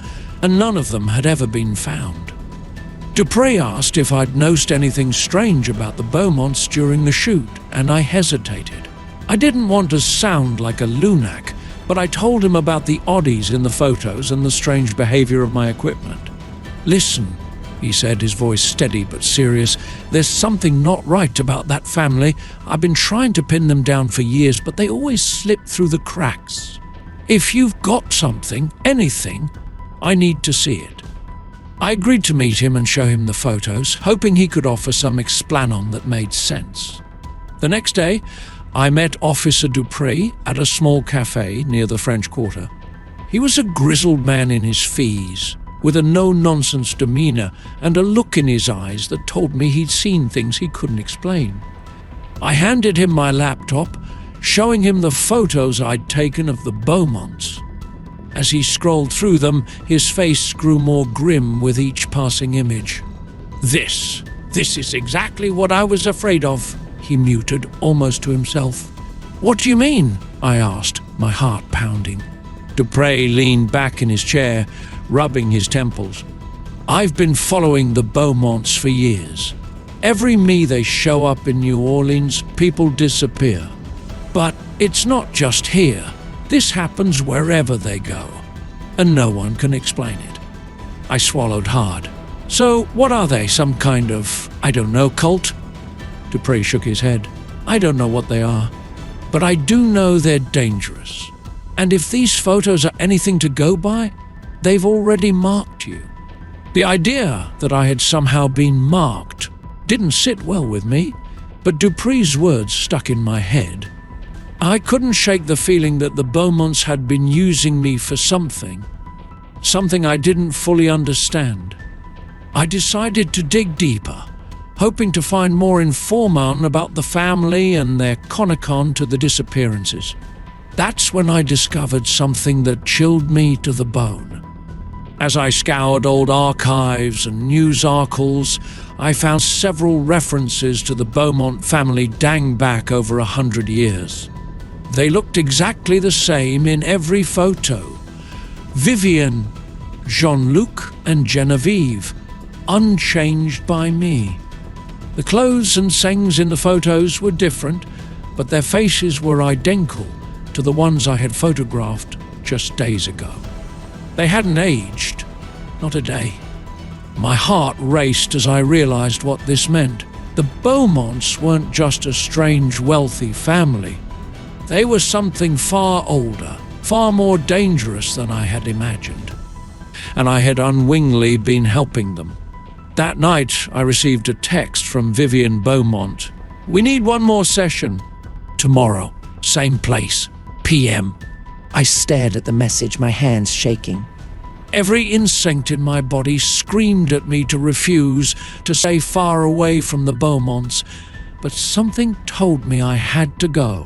and none of them had ever been found. Dupree asked if I'd noticed anything strange about the Beaumonts during the shoot, and I hesitated. I didn't want to sound like a lunatic, but I told him about the oddities in the photos and the strange behavior of my equipment. "Listen," he said, his voice steady but serious, "there's something not right about that family. I've been trying to pin them down for years, but they always slip through the cracks. If you've got something, anything, I need to see it." I agreed to meet him and show him the photos, hoping he could offer some explanation that made sense. The next day, I met Officer Dupree at a small cafe near the French Quarter. He was a grizzled man in his fees, with a no-nonsense demeanor and a look in his eyes that told me he'd seen things he couldn't explain. I handed him my laptop, showing him the photos I'd taken of the Beaumonts. As he scrolled through them, his face grew more grim with each passing image. This is exactly what I was afraid of," he muted, almost to himself. "What do you mean?" I asked, my heart pounding. Dupree leaned back in his chair, rubbing his temples. "I've been following the Beaumonts for years. Every me they show up in New Orleans, people disappear. But it's not just here. This happens wherever they go, and no one can explain it." I swallowed hard. "So what are they, some kind of, I don't know, cult?" Dupree shook his head. "I don't know what they are, but I do know they're dangerous. And if these photos are anything to go by, they've already marked you." The idea that I had somehow been marked didn't sit well with me, but Dupree's words stuck in my head. I couldn't shake the feeling that the Beaumonts had been using me for something I didn't fully understand. I decided to dig deeper, hoping to find more information about the family and their connection to the disappearances. That's when I discovered something that chilled me to the bone. As I scoured old archives and news articles, I found several references to the Beaumont family dating back over 100 years. They looked exactly the same in every photo. Vivian, Jean-Luc, and Genevieve, unchanged by me. The clothes and sayings in the photos were different, but their faces were identical to the ones I had photographed just days ago. They hadn't aged, not a day. My heart raced as I realized what this meant. The Beaumonts weren't just a strange, wealthy family. They were something far older, far more dangerous than I had imagined. And I had unwittingly been helping them. That night, I received a text from Vivian Beaumont. "We need one more session. Tomorrow, same place, PM." I stared at the message, my hands shaking. Every instinct in my body screamed at me to refuse, to stay far away from the Beaumonts, but something told me I had to go.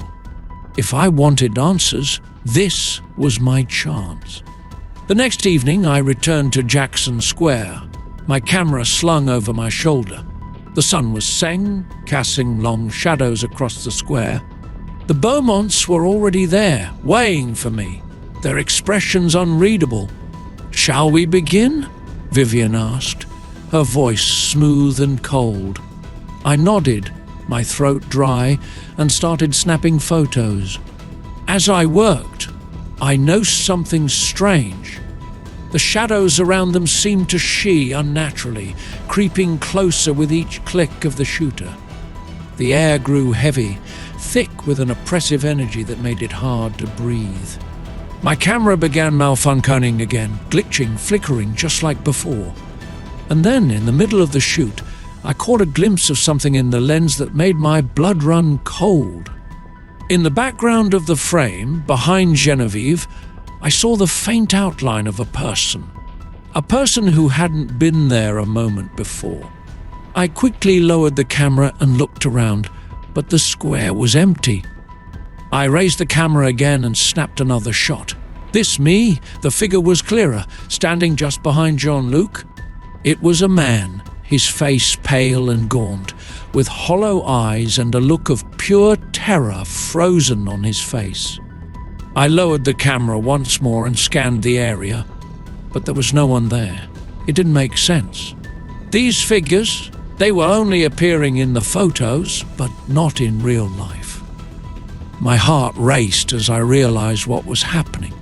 If I wanted answers, this was my chance. The next evening, I returned to Jackson Square, my camera slung over my shoulder. The sun was setting, casting long shadows across the square. The Beaumonts were already there, waiting for me, their expressions unreadable. "Shall we begin?" Vivian asked, her voice smooth and cold. I nodded, my throat dry, and started snapping photos. As I worked, I noticed something strange. The shadows around them seemed to shee unnaturally, creeping closer with each click of the shooter. The air grew heavy, thick with an oppressive energy that made it hard to breathe. My camera began malfunctioning again, glitching, flickering just like before. And then, in the middle of the shoot, I caught a glimpse of something in the lens that made my blood run cold. In the background of the frame, behind Genevieve, I saw the faint outline of a person who hadn't been there a moment before. I quickly lowered the camera and looked around, but the square was empty. I raised the camera again and snapped another shot. This me, the figure was clearer, standing just behind Jean-Luc. It was a man, his face pale and gaunt, with hollow eyes and a look of pure terror frozen on his face. I lowered the camera once more and scanned the area, but there was no one there. It didn't make sense. These figures, they were only appearing in the photos, but not in real life. My heart raced as I realized what was happening.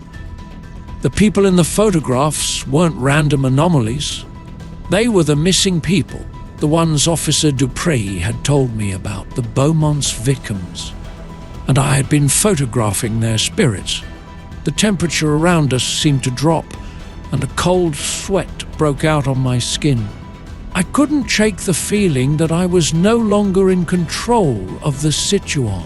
The people in the photographs weren't random anomalies. They were the missing people, the ones Officer Dupree had told me about, the Beaumont's victims. And I had been photographing their spirits. The temperature around us seemed to drop, and a cold sweat broke out on my skin. I couldn't shake the feeling that I was no longer in control of the situation.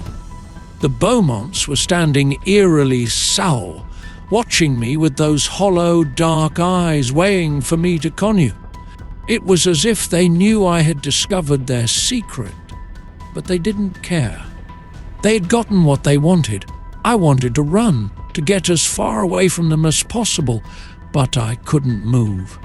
The Beaumonts were standing eerily sour, watching me with those hollow, dark eyes waiting for me to connu. It was as if they knew I had discovered their secret, but they didn't care. They had gotten what they wanted. I wanted to run, to get as far away from them as possible, but I couldn't move.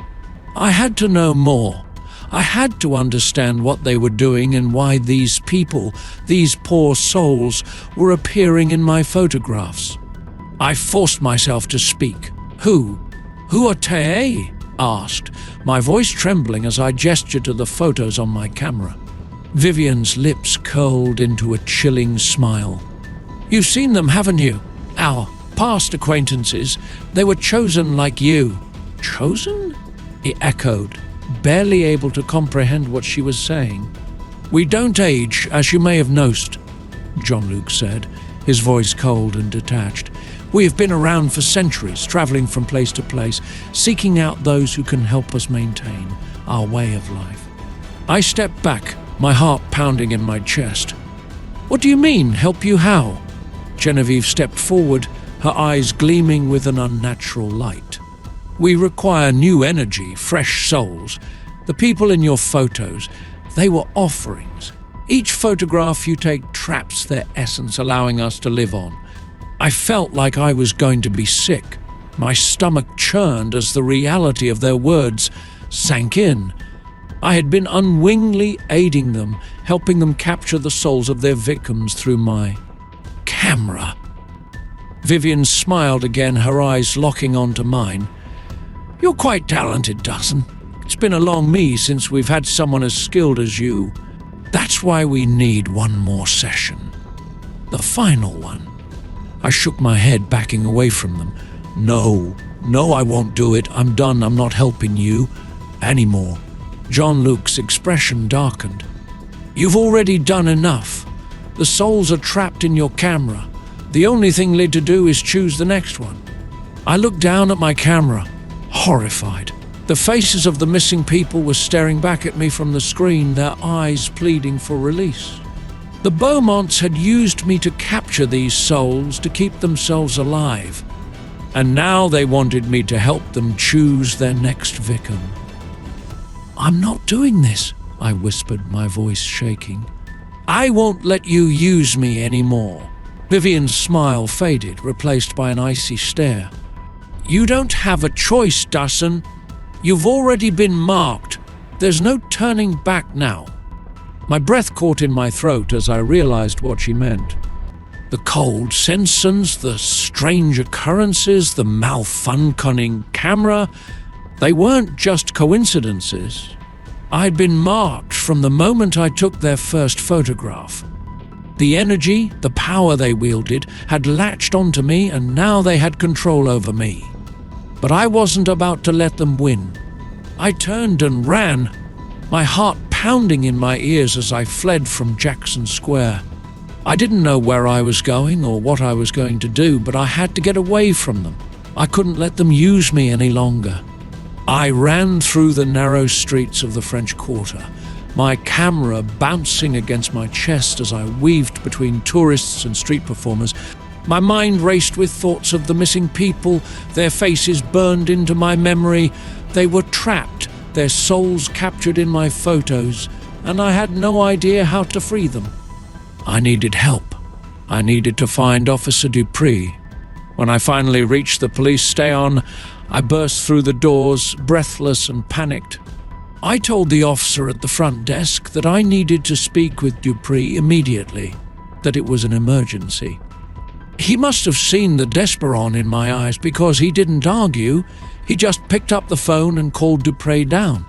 I had to know more. I had to understand what they were doing and why these people, these poor souls, were appearing in my photographs. I forced myself to speak. Who are they? Asked, my voice trembling as I gestured to the photos on my camera. Vivian's lips curled into a chilling smile. You've seen them, haven't you? Our past acquaintances. They were chosen like you. Chosen? He echoed, barely able to comprehend what she was saying. We don't age, as you may have noticed, Jean-Luc said, his voice cold and detached. We have been around for centuries, traveling from place to place, seeking out those who can help us maintain our way of life. I stepped back, my heart pounding in my chest. What do you mean, help you how? Genevieve stepped forward, her eyes gleaming with an unnatural light. We require new energy, fresh souls. The people in your photos, they were offerings. Each photograph you take traps their essence, allowing us to live on. I felt like I was going to be sick. My stomach churned as the reality of their words sank in. I had been unwillingly aiding them, helping them capture the souls of their victims through my camera. Vivian smiled again, her eyes locking onto mine. You're quite talented, Dawson. It's been a long me since we've had someone as skilled as you. That's why we need one more session. The final one. I shook my head, backing away from them. No, I won't do it. I'm done. I'm not helping you anymore. Jean-Luc's expression darkened. You've already done enough. The souls are trapped in your camera. The only thing left to do is choose the next one. I looked down at my camera, horrified. The faces of the missing people were staring back at me from the screen, their eyes pleading for release. The Beaumonts had used me to capture these souls to keep themselves alive, and now they wanted me to help them choose their next victim. I'm not doing this, I whispered, my voice shaking. I won't let you use me anymore. Vivian's smile faded, replaced by an icy stare. You don't have a choice, Dawson. You've already been marked. There's no turning back now. My breath caught in my throat as I realized what she meant. The cold sensations, the strange occurrences, the malfunctioning camera, they weren't just coincidences. I'd been marked from the moment I took their first photograph. The energy, the power they wielded, had latched onto me, and now they had control over me. But I wasn't about to let them win. I turned and ran, my heart pounding in my ears as I fled from Jackson Square. I didn't know where I was going or what I was going to do, but I had to get away from them. I couldn't let them use me any longer. I ran through the narrow streets of the French Quarter, my camera bouncing against my chest as I weaved between tourists and street performers. My mind raced with thoughts of the missing people, their faces burned into my memory. They were trapped, their souls captured in my photos, and I had no idea how to free them. I needed help. I needed to find Officer Dupree. When I finally reached the police station, I burst through the doors, breathless and panicked. I told the officer at the front desk that I needed to speak with Dupree immediately, that it was an emergency. He must have seen the desperon in my eyes because he didn't argue. He just picked up the phone and called Dupree down.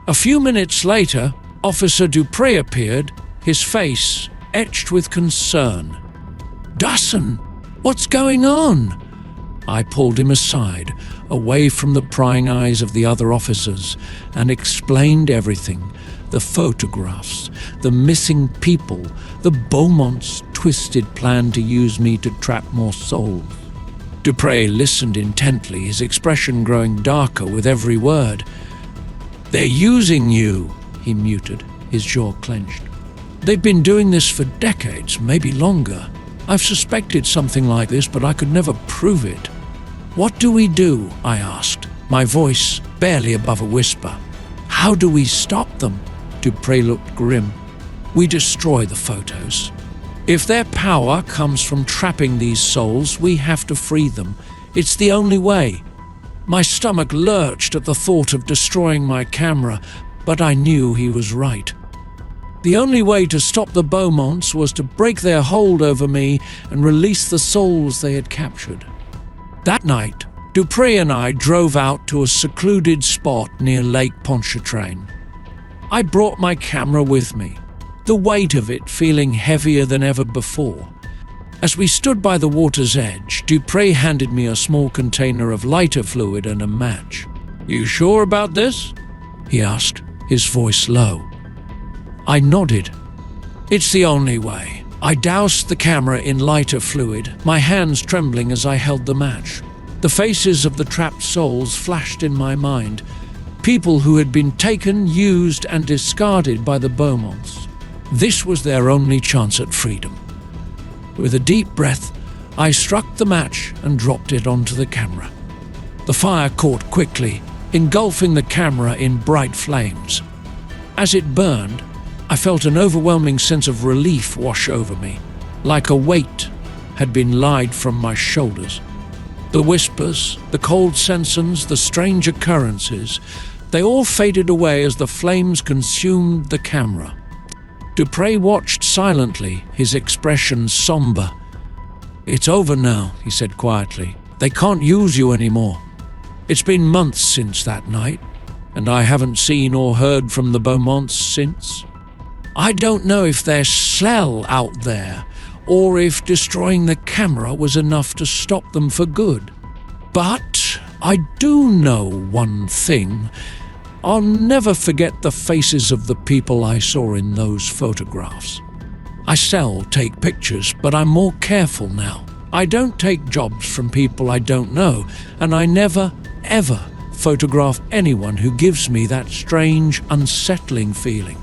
A few minutes later, Officer Dupree appeared, his face etched with concern. "Dawson, what's going on?" I pulled him aside, away from the prying eyes of the other officers, and explained everything. The photographs, the missing people, the Beaumont's twisted plan to use me to trap more souls. Dupree listened intently, his expression growing darker with every word. "They're using you," he muted, his jaw clenched. "They've been doing this for decades, maybe longer. I've suspected something like this, but I could never prove it." "What do we do?" I asked, my voice barely above a whisper. "How do we stop them?" Dupree looked grim. "We destroy the photos. If their power comes from trapping these souls, we have to free them. It's the only way." My stomach lurched at the thought of destroying my camera, but I knew he was right. The only way to stop the Beaumonts was to break their hold over me and release the souls they had captured. That night, Dupree and I drove out to a secluded spot near Lake Pontchartrain. I brought my camera with me, the weight of it feeling heavier than ever before. As we stood by the water's edge, Dupree handed me a small container of lighter fluid and a match. "You sure about this?" he asked, his voice low. I nodded. "It's the only way." I doused the camera in lighter fluid, my hands trembling as I held the match. The faces of the trapped souls flashed in my mind. People who had been taken, used, and discarded by the Beaumonts. This was their only chance at freedom. With a deep breath, I struck the match and dropped it onto the camera. The fire caught quickly, engulfing the camera in bright flames. As it burned, I felt an overwhelming sense of relief wash over me, like a weight had been lied from my shoulders. The whispers, the cold sensations, the strange occurrences, they all faded away as the flames consumed the camera. Dupree watched silently, his expression somber. "It's over now," he said quietly. "They can't use you anymore." It's been months since that night, and I haven't seen or heard from the Beaumonts since. I don't know if they're still out there, or if destroying the camera was enough to stop them for good. But I do know one thing. I'll never forget the faces of the people I saw in those photographs. I still take pictures, but I'm more careful now. I don't take jobs from people I don't know, and I never, ever photograph anyone who gives me that strange, unsettling feeling.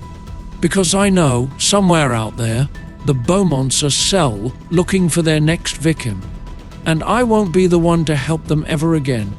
Because I know, somewhere out there, the Beaumonts are still looking for their next victim, and I won't be the one to help them ever again.